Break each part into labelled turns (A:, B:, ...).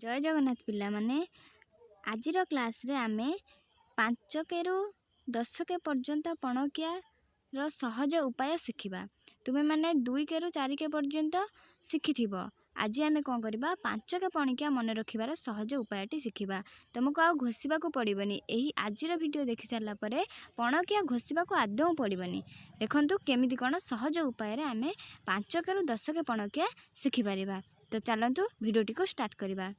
A: जय जगन्नाथ पिला माने आजिर क्लास रे आमे 5 के रु 10 के पर्यंत पणकिया रो सहज उपाय शिखिबा। तुमे माने 2 के रु 4 के पर्यंत शिखिथिबो। आज आमे कोन करबा 5 के पणकिया मन रखिबार सहज उपायटी शिखिबा। तुमको आ घोषिबा को पड़िबनी। एही आजिर वीडियो देखि सारला परे पणकिया घोषिबा को आदौ पड़िबनी। देखंतु केमिति कोन सहज उपाय रे आमे 5 के रु 10 के पणकिया शिखि परिबा। तो चलंतु वीडियोटी को स्टार्ट करिबा।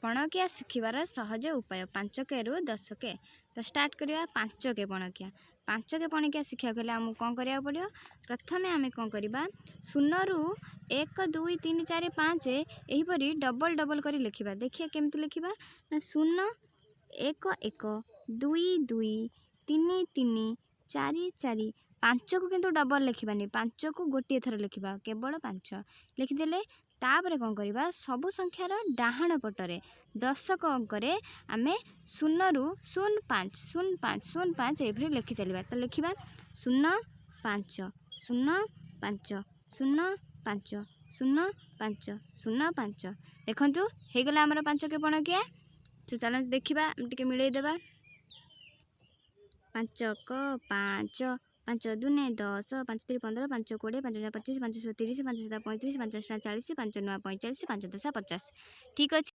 A: पणकिया शिखिबार सहज उपाय 5 के रु 10 के। तो स्टार्ट करिया 5 के पणकिया। 5 के पणकिया शिखिया गले हम कोन करिया पड़ियो। प्रथमे आमे कोन करिबा 0 रु 1 2 3 4 5 एही परी डबल डबल करी लिखिबा। देखिए केमिति लिखिबा ना 0 1 1 2 2 3 3 4 4 5 को किंतु डबल लिखिबानी। 5 को गोटे थर लिखिबा केवल 5 लिखिदेले। तापरे कोन करिबा सबु संख्यार डाहाण पटरे 10 अंक रे आमे 0 रु 0 5 0 5 0 5 एभरी लिखि चलिबा। त लिखिबा 0 5 0 5 0 5 0 5 0 5। देखंतु हे गला हमर 5 के पणकिया। तो चल देखिबा टिके मिलै देबा। 5 क 5 5 2 10 5 3 15 5 20 5 25 5 30 5 35 5 40 5 9 45 5 10 50 ठीक अछि।